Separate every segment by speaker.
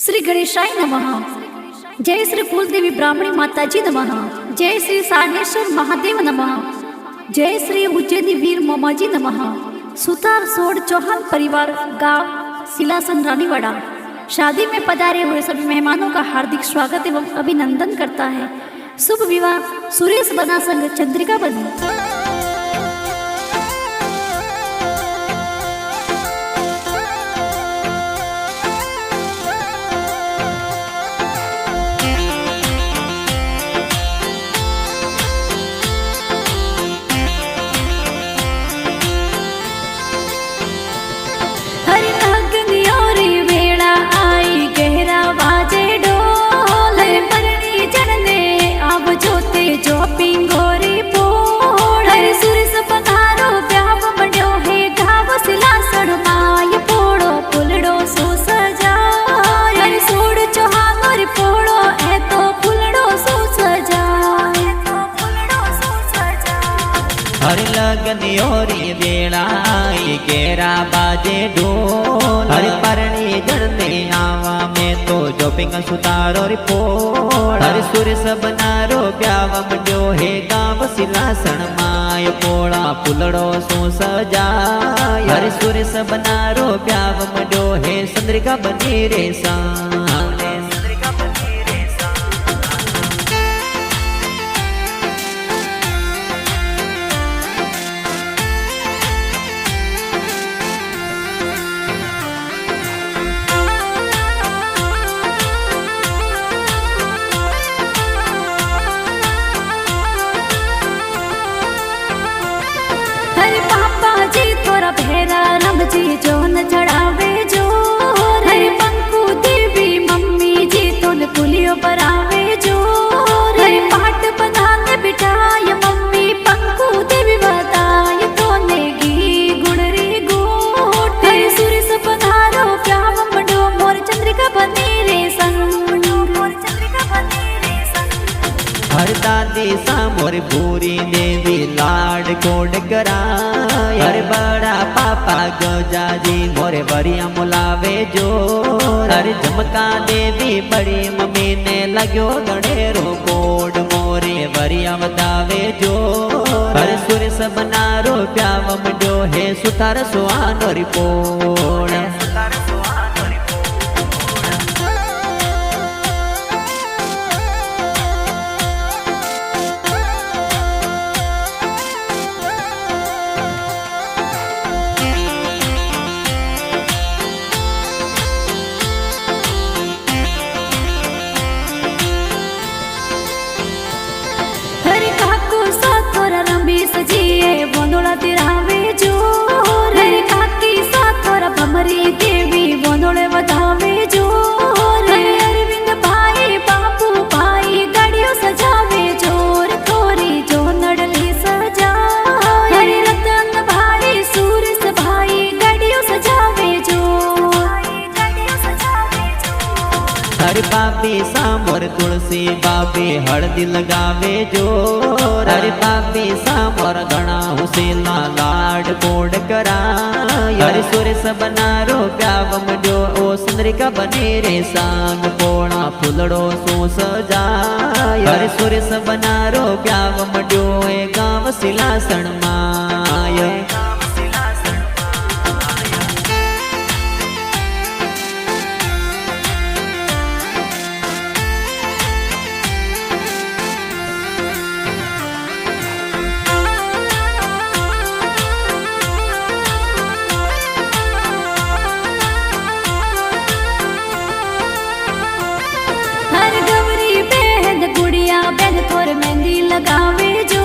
Speaker 1: श्री गणेशाय नमः। जय श्री कुलदेवी ब्राह्मणी माताजी नमः। जय श्री सारणेश्वर महादेव नमः। जय श्री उज्जैनी वीर मोमाजी नमः। सुतार सोड चौहान परिवार गांव सिलासन रानीवाड़ा शादी में पधारे हुए सभी मेहमानों का हार्दिक स्वागत एवं अभिनंदन करता है। शुभ विवाह सुरेश बना संग चंद्रिका बनी।
Speaker 2: हर लगन योरी बेड़ा केरा बाजे ढोल हर परणी जरने आवा में तो जोपिंग सुतारो रिपोर्ट हर सुर सबनारो ब्याव मंड्यो है गांव सिलासन माय पोड़ा पुलड़ो सो सजाय हर सुर सबनारो ब्याव मंड्यो है चंद्रिका बनी रे सामने
Speaker 1: भेरा रम जी जो न चढ़ावे जो रे पंकु देवी मम्मी जी तो न पुलियो पर आवे जो रे पाट बधाने बिठाए मम्मी पंकु देवी बताए तो ने गी गुणरी गोट रे सुरेश पधारो प्याम मंडो मोर चंद्रिका बनी रे संग मोर चंद्रिका बनी रे संग
Speaker 2: हर दादी सा मोर भूरी देवी लाड कोड कराय हर बड़ा पापा गजाजी मोरे बड़िया मुलावे जो हर झमका देवी बड़ी मम्मी ने लगो गणेरो कोड मोरे बड़िया बतावे जो हर सुर सबनारो प्याव मंडो है सुतार सुहानो रिपोर्ट
Speaker 1: सजिए बोंदोला तिरावे जो रे काकी साथोरा भमरी देवी बोंदोले बतावे जो रे अरविंद भाई बापू भाई गाड़ियों सजावे जोर थोरी जो नडली सजा रे रतन भाई सूरज भाई गाड़ियों सजावे जो गाड़ियों सजावे जो
Speaker 2: हर बाबी सामोर तुलसी बाबी हल्दी लगावे जो हर बाबी सामोर घना हुसेला लाड कोड कराय हर सुरेश बनारो प्याव मंडो ओ चंद्रिका बने रे सांग पोड़ा फुलड़ो सो सजाय हर सुरेश बनारो प्याव मंडो ए गांव सिलासन माय
Speaker 1: थोर मेहंदी लगावे जो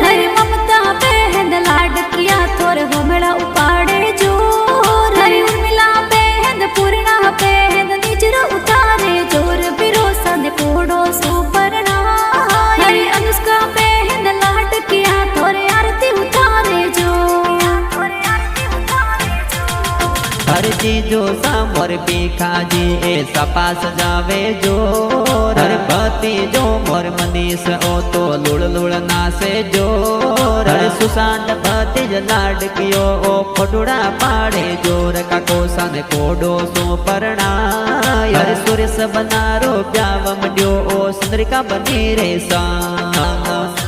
Speaker 1: रे ममता बहन लाड किया थोर होमड़ा उपाड़े जो रे उर्मिला बहन पूर्णा बहन निजरा उतारे जोर बिरोसा ने पोड़ो सुपर्णा रे अनुष्का बहन लाड किया थोर आरती उतारे जो
Speaker 2: हर चीजो सामोर पीखा जी ए सपास जावे जो हर भती जो मोर मनीष ओ तो लुड़ लुड़ नासे जो हर सुशांत भती लाड कियो ओ फोटुड़ा पाड़े जोर का कोसा ने कोडो सो परणाय हर सुरेश बनारो प्याव मंड्यो ओ चंद्रिका बनी रे सांग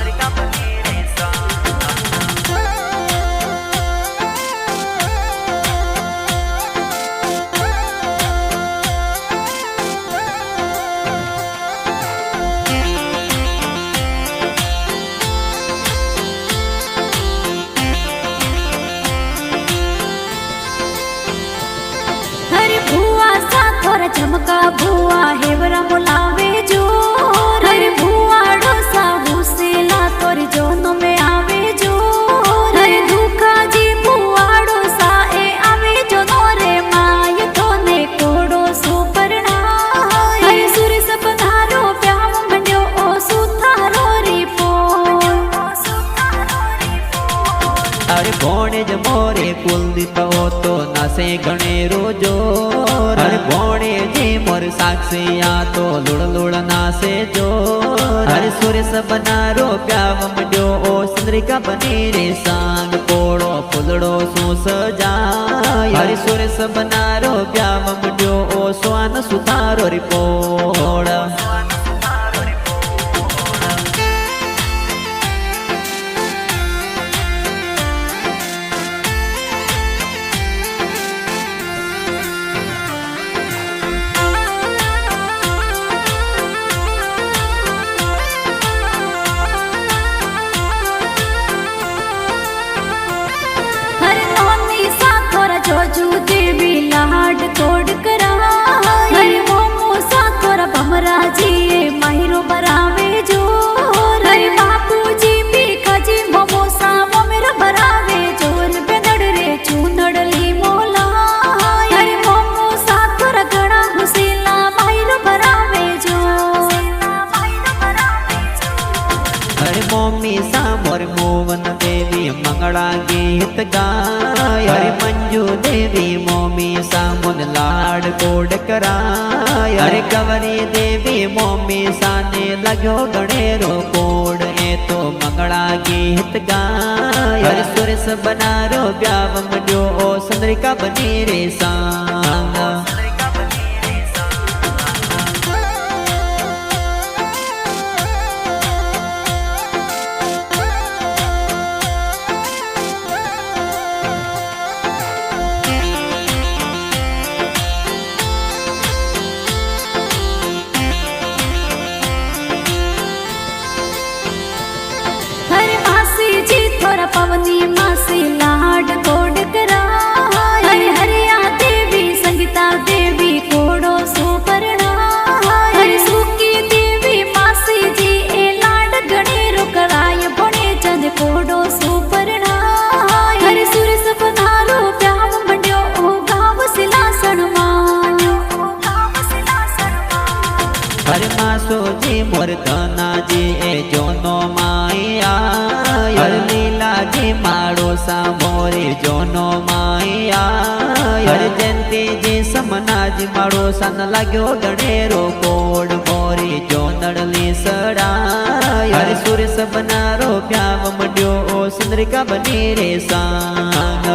Speaker 1: झमका भुआ हेवरा बोलावे जो हर भुआ डोसा भूसेला तोरी जोनो में आवे जो हर दुखा जी भुआ डोसा ए आवे जो नोरे माय तोने कोडो सुपरना हर सुरेश पधारो प्याव मंड्यो ओ सुथारो रिपो
Speaker 2: अरे भोणे ज मोरे कुलदीप ओ तो नासे गणेरो जो अरे भोणे जी मोर साक्षी आ तो लुड़ लुड़ नासे जो अरे सुरेश बनारो प्याव मंड्यो ओ चंद्रिका बनी रे सांग पोड़ो फुलड़ो सु सजाय अरे सुरेश बनारो प्याव मंड्यो ओ स्वान सुतारो री पोड़
Speaker 1: जोजू देवी लाड तोड़ करा हर मोमो सा तोरा बमरा जी माहिरो बरावे जो हर बापू जी भी खजी मोमो सा मोमेरा बरावे जोर बेनड़ रे चूनड़ली मोला हर मोमो सा तोरा गणा हुसीला माहिरो बरावे जो
Speaker 2: हर मोमी सा मोर मोवन देवी मंगला गीत गाय हर मंजू देवी मोमी सा मुन लाड कोड कराय हरे कंवरी देवी मोमी सा ने लगो गणेरो कोड ए तो मंगला गीत गाय हरे सुरेश बनारो ब्याव मंड्यो ओ चंद्रिका बनी रे सांग
Speaker 1: पवनी मासी लाड कोड करा हरे हरिया देवी संगीता देवी कोडो सुपरना हरे सुकी देवी मासी जी ए लाड गणेरो कराय बणे चंद कोडो सुपरना हरे सुरेश पधारो प्याव मंड्यो ओ गाव सिलासण मान्यो
Speaker 2: हरे मासो जी मोर धना जी ए जोनो माया हर लीला जी माड़ो सा मोरे जोनो माया हर जयंती जी समना जी माड़ो सा न लाग्यो गणेरो कोड मोरे जो नड़ली सड़ाय हर सुरेश बनारो प्याव मंड्यो ओ चंद्रिका बनी रे सांग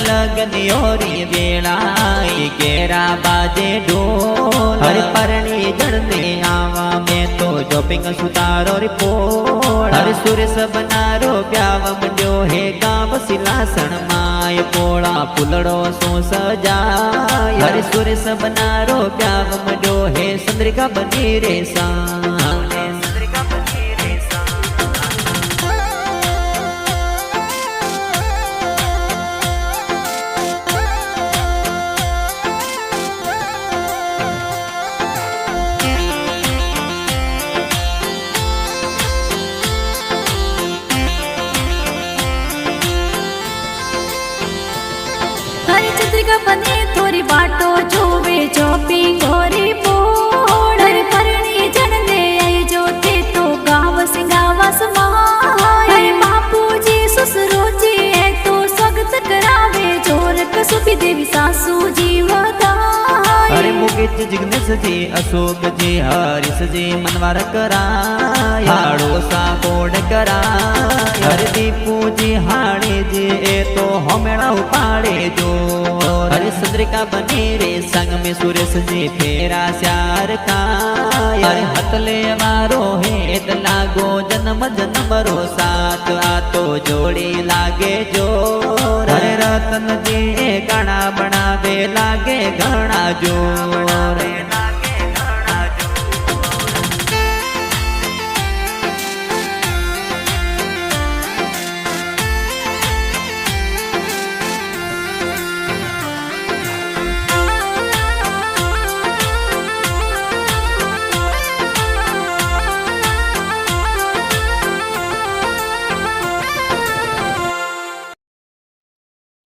Speaker 2: लगनियोरी बेड़ाई गेरा बाजे ढोल हर परणी जड़ने आवा में तो जोपिंग सुतारो रिपोर्ट हर सुरेश बनारो प्याव मंड्यो है गाव सिलासण माय पोड़ा पुलड़ो सो सजाय हर सुरेश बनारो प्याव मंड्यो है चंद्रिका बनी रे सांग
Speaker 1: संत्रिका बने थोड़ी बाटो जोवे चौपिंग गोरी बोड़ अरे परणी जन ने आई जो थे तो गाँव सिंगावा समाए अरे बापू जी ससुरो जी है तो स्वागत करावे जोर कसुपी देवी सासू जी वधाए
Speaker 2: अरे मुकेश जिग्नेश जी अशोक जी हरीश जी मनवार कराय हाड़ो सा बोर्ड कराय अरे दीपू जी हाड़े जी ए तो हमेड़ा उपाड़े जो अरे संद्रिका बनी रे संग में सुरेश जी फेरा श्यार का अरे हतले मारो हेत लागो जन्म जन्म रो साथ आ तो जोड़ी लागे जो अरे रतन जी गाना बनावे लागे घना जो